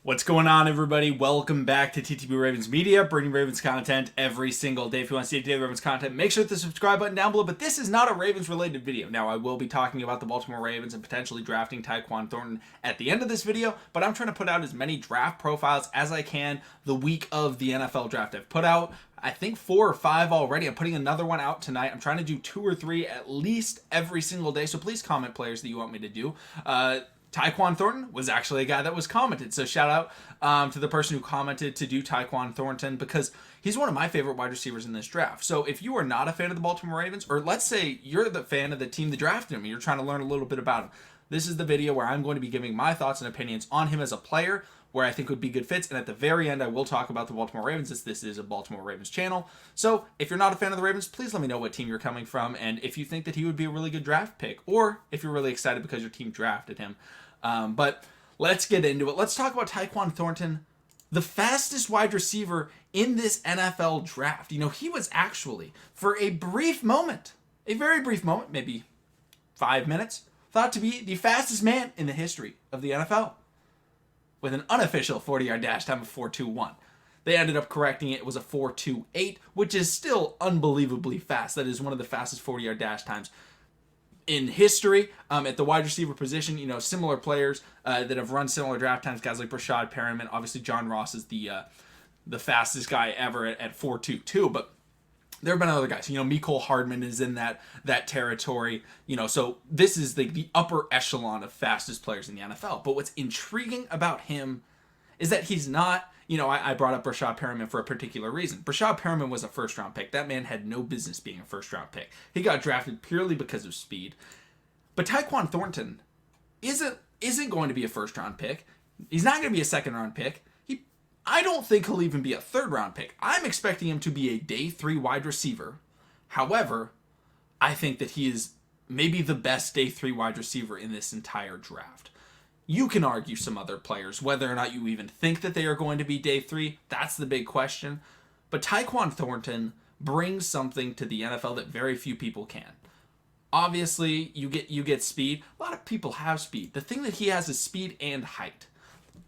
What's going on, everybody? Welcome back to TTB Ravens Media, bringing Ravens content every single day. If you want to see daily Ravens content, make sure to hit the subscribe button down below. But this is not a Ravens-related video. Now, I will be talking about the Baltimore Ravens and potentially drafting Tyquan Thornton at the end of this video, but I'm trying to put out as many draft profiles as I can the week of the NFL draft. I've put out, I think, 4 or 5 already. I'm putting another one out tonight. I'm trying to do 2 or 3 at least every single day, so please comment players that you want me to do. Tyquan Thornton was actually a guy that was commented. So shout out to the person who commented to do Tyquan Thornton because he's one of my favorite wide receivers in this draft. So if you are not a fan of the Baltimore Ravens, or let's say you're the fan of the team that drafted him and you're trying to learn a little bit about him, this is the video where I'm going to be giving my thoughts and opinions on him as a player, where I think would be good fits. And at the very end, I will talk about the Baltimore Ravens, as this is a Baltimore Ravens channel. So if you're not a fan of the Ravens, please let me know what team you're coming from and if you think that he would be a really good draft pick, or if you're really excited because your team drafted him. But let's get into it. Let's talk about Tyquan Thornton, the fastest wide receiver in this NFL draft. You know, he was actually, for a brief moment, a very brief moment, maybe 5 minutes, thought to be the fastest man in the history of the NFL, with an unofficial 40-yard dash time of 4.21. They ended up correcting it. It was a 4.28, which is still unbelievably fast. That is one of the fastest 40-yard dash times in history. At the wide receiver position, you know, similar players that have run similar draft times, guys like Brashad Perriman. Obviously, John Ross is the fastest guy ever at 4.22, but there have been other guys. You know, Mecole Hardman is in that territory. You know, so this is the upper echelon of fastest players in the NFL. But what's intriguing about him is that he's not, you know, I brought up Brashad Perriman for a particular reason. Brashad Perriman was a first-round pick. That man had no business being a first-round pick. He got drafted purely because of speed. But Tyquan Thornton isn't going to be a first-round pick. He's not going to be a second-round pick. I don't think he'll even be a third-round pick. I'm expecting him to be a day 3 wide receiver. However, I think that he is maybe the best day 3 wide receiver in this entire draft. You can argue some other players, whether or not you even think that they are going to be day 3. That's the big question. But Tyquan Thornton brings something to the NFL that very few people can. Obviously, you get speed. A lot of people have speed. The thing that he has is speed and height.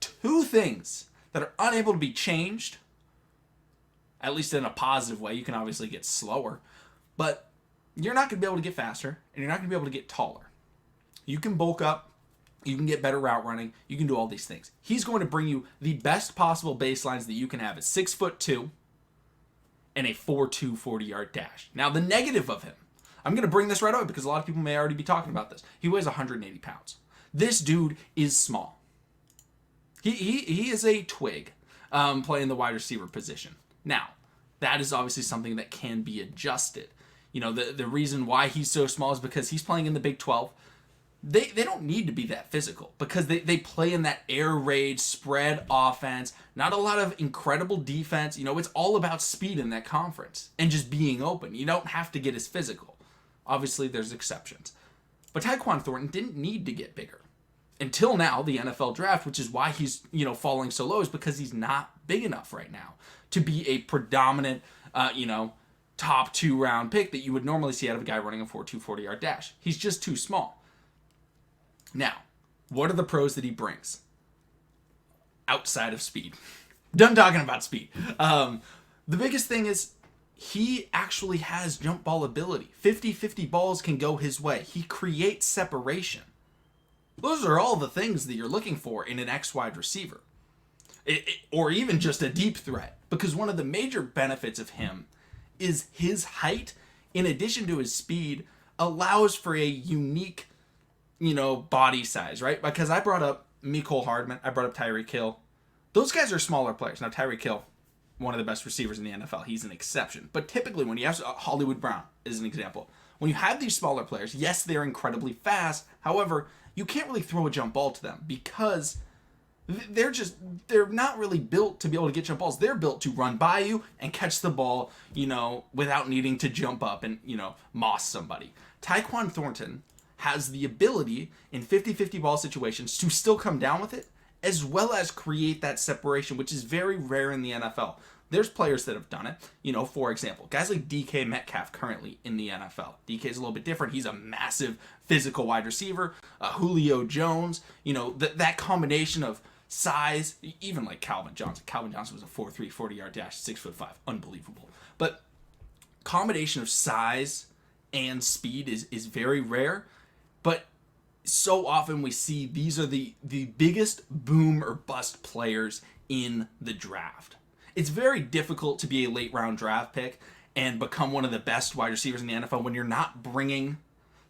2 things that are unable to be changed, at least in a positive way. You can obviously get slower, but you're not going to be able to get faster, and you're not going to be able to get taller. You can bulk up. You can get better route running. You can do all these things. He's going to bring you the best possible baselines that you can have at 6'2" and a 4.2 40-yard dash. Now, the negative of him, I'm going to bring this right away because a lot of people may already be talking about this. He weighs 180 pounds. This dude is small. He is a twig playing the wide receiver position. Now, that is obviously something that can be adjusted. You know, the reason why he's so small is because he's playing in the Big 12. They don't need to be that physical because they play in that air raid spread offense. Not a lot of incredible defense. You know, it's all about speed in that conference and just being open. You don't have to get as physical. Obviously, there's exceptions. But Tyquan Thornton didn't need to get bigger until now, the NFL draft, which is why he's, you know, falling so low, is because he's not big enough right now to be a predominant, top 2 round pick that you would normally see out of a guy running a 4.2 40-yard dash. He's just too small. Now, what are the pros that he brings outside of speed? Done talking about speed. The biggest thing is he actually has jump ball ability. 50-50 balls can go his way. He creates separation. Those are all the things that you're looking for in an X wide receiver. Or even just a deep threat. Because one of the major benefits of him is his height, in addition to his speed, allows for a unique, you know, body size, right? Because I brought up Mecole Hardman, I brought up Tyreek Hill. Those guys are smaller players. Now, Tyreek Hill, one of the best receivers in the NFL. He's an exception. But typically, when you have Hollywood Brown, is an example. When you have these smaller players, yes, they're incredibly fast. However, you can't really throw a jump ball to them because they're not really built to be able to get jump balls. They're built to run by you and catch the ball, you know, without needing to jump up and, you know, moss somebody. Tyquan Thornton has the ability in 50-50 ball situations to still come down with it, as well as create that separation, which is very rare in the NFL. There's players that have done it. You know, for example, guys like DK Metcalf currently in the NFL. DK's a little bit different. He's a massive physical wide receiver. Julio Jones, you know, that combination of size, even like Calvin Johnson. Calvin Johnson was a 4.3 40-yard dash, 6'5", unbelievable. But combination of size and speed is very rare, but so often we see these are the biggest boom or bust players in the draft. It's very difficult to be a late round draft pick and become one of the best wide receivers in the NFL when you're not bringing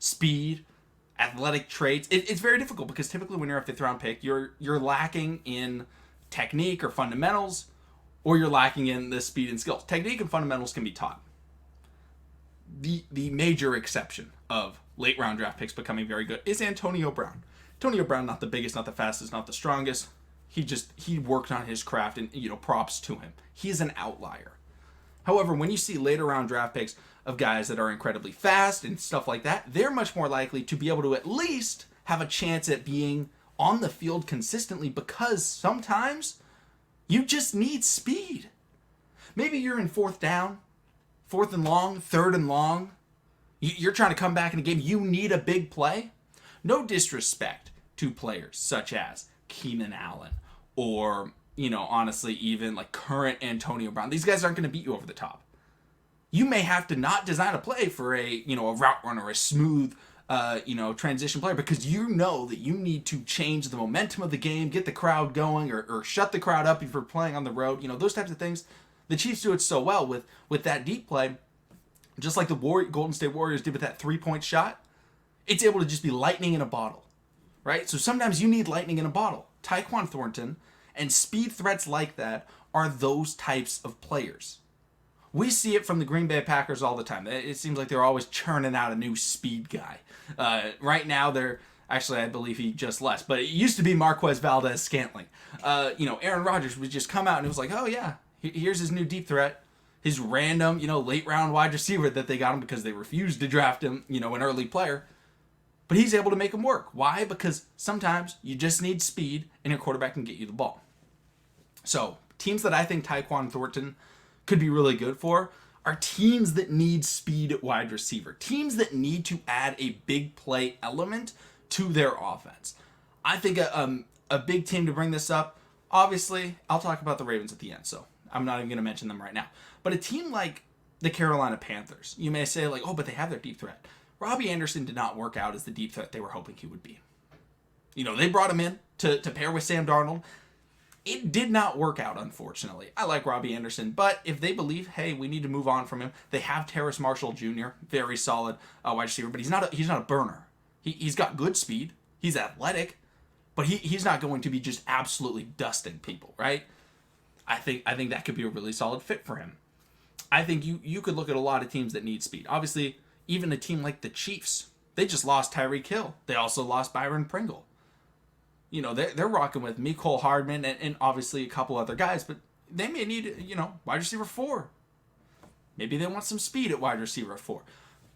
speed, athletic traits. It's very difficult because typically when you're a fifth round pick, you're lacking in technique or fundamentals, or you're lacking in the speed and skills. Technique and fundamentals can be taught. The major exception of late round draft picks becoming very good is Antonio Brown. Antonio Brown, not the biggest, not the fastest, not the strongest. He worked on his craft, and props to him. He's an outlier. However, when you see later round draft picks of guys that are incredibly fast and stuff like that, they're much more likely to be able to at least have a chance at being on the field consistently, because sometimes you just need speed. Maybe you're in fourth down, fourth and long, third and long. You're trying to come back in a game. You need a big play. No disrespect to players such as Keenan Allen or, honestly, even like current Antonio Brown. These guys aren't going to beat you over the top. You may have to not design a play for a route runner, a smooth, transition player, because you know that you need to change the momentum of the game, get the crowd going, or shut the crowd up if you're playing on the road. Those types of things. The Chiefs do it so well with that deep play, just like the Golden State Warriors did with that 3-point shot. It's able to just be lightning in a bottle, right? So sometimes you need lightning in a bottle. Tyquan Thornton and speed threats like that are those types of players. We see it from the Green Bay Packers all the time. It seems like they're always churning out a new speed guy. Right now, actually, I believe he just left, but it used to be Marquez Valdez-Scantling. Aaron Rodgers would just come out and it was like, oh yeah, here's his new deep threat. His random, late round wide receiver that they got him because they refused to draft him, an early player. But he's able to make them work. Why? Because sometimes you just need speed and your quarterback can get you the ball. So, teams that I think Tyquan Thornton could be really good for are teams that need speed at wide receiver. Teams that need to add a big play element to their offense. I think a big team to bring this up, obviously, I'll talk about the Ravens at the end, so I'm not even going to mention them right now. But a team like the Carolina Panthers, you may say like, oh, but they have their deep threat. Robbie Anderson did not work out as the deep threat they were hoping he would be. They brought him in to pair with Sam Darnold. It did not work out, unfortunately. I like Robbie Anderson, but if they believe, hey, we need to move on from him, they have Terrace Marshall Jr., very solid wide receiver, but he's not a burner. He's got good speed. He's athletic, but he's not going to be just absolutely dusting people, right? I think that could be a really solid fit for him. I think you could look at a lot of teams that need speed. Obviously, even a team like the Chiefs, they just lost Tyreek Hill. They also lost Byron Pringle. They're rocking with Mecole Hardman and obviously a couple other guys, but they may need, wide receiver 4. Maybe they want some speed at wide receiver 4.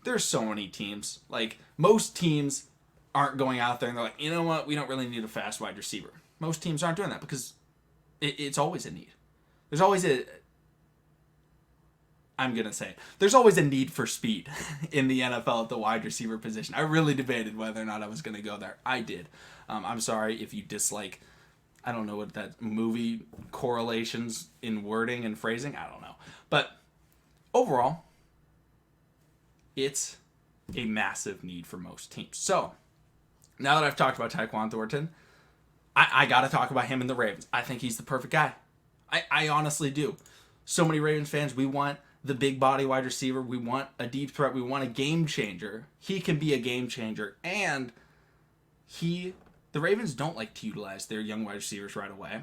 There's so many teams. Like, most teams aren't going out there and they're like, you know what, we don't really need a fast wide receiver. Most teams aren't doing that because it's always a need. There's always there's always a need for speed in the NFL at the wide receiver position. I really debated whether or not I was going to go there. I did. I'm sorry if you dislike, I don't know what that movie correlations in wording and phrasing. I don't know. But overall, it's a massive need for most teams. So now that I've talked about Tyquan Thornton, I got to talk about him and the Ravens. I think he's the perfect guy. I honestly do. So many Ravens fans, we want the big body wide receiver. We want a deep threat. We want a game changer. He can be a game changer. And the Ravens don't like to utilize their young wide receivers right away.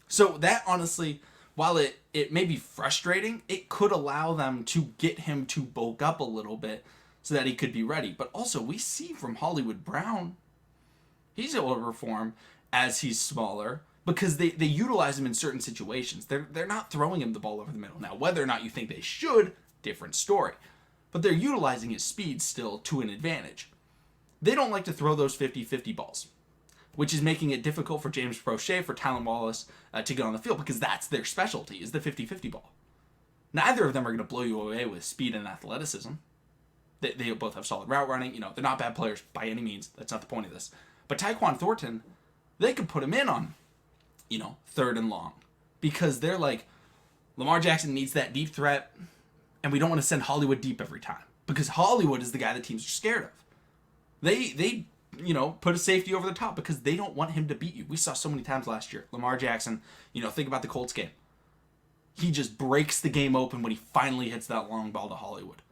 So that honestly, while it may be frustrating, it could allow them to get him to bulk up a little bit so that he could be ready. But also, we see from Hollywood Brown, he's able to perform as he's smaller, because they utilize him in certain situations. They're not throwing him the ball over the middle. Now, whether or not you think they should, different story. But they're utilizing his speed still to an advantage. They don't like to throw those 50-50 balls, which is making it difficult for James Prochet, for Talon Wallace to get on the field, because that's their specialty, is the 50-50 ball. Neither of them are going to blow you away with speed and athleticism. They both have solid route running. They're not bad players by any means. That's not the point of this. But Tyquan Thornton, they could put him in on third and long. Because they're like, Lamar Jackson needs that deep threat, and we don't want to send Hollywood deep every time. Because Hollywood is the guy that teams are scared of. They put a safety over the top because they don't want him to beat you. We saw so many times last year. Lamar Jackson, think about the Colts game. He just breaks the game open when he finally hits that long ball to Hollywood.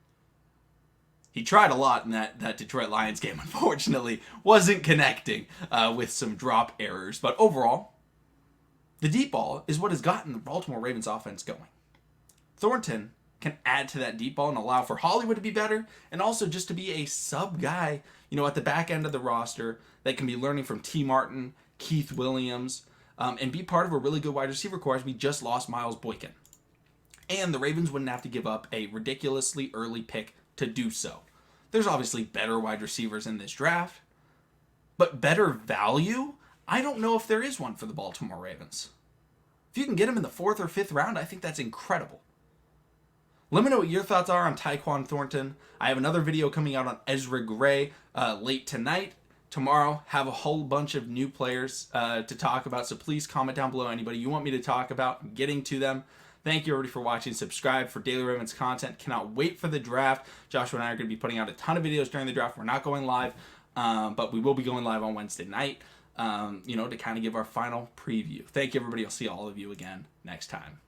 He tried a lot in that Detroit Lions game, unfortunately. Wasn't connecting with some drop errors. But overall, the deep ball is what has gotten the Baltimore Ravens offense going. Thornton can add to that deep ball and allow for Hollywood to be better, and also just to be a sub guy, at the back end of the roster that can be learning from T. Martin, Keith Williams, and be part of a really good wide receiver core as we just lost Miles Boykin. And the Ravens wouldn't have to give up a ridiculously early pick to do so. There's obviously better wide receivers in this draft, but better value? I don't know if there is one for the Baltimore Ravens. If you can get him in the 4th or 5th round, I think that's incredible. Let me know what your thoughts are on Tyquan Thornton. I have another video coming out on Ezra Gray late tonight. Tomorrow, have a whole bunch of new players to talk about, so please comment down below anybody you want me to talk about, getting to them. Thank you everybody for watching. Subscribe for daily Ravens content. Cannot wait for the draft. Joshua and I are going to be putting out a ton of videos during the draft. We're not going live, but we will be going live on Wednesday night, to kind of give our final preview. Thank you, everybody. I'll see all of you again next time.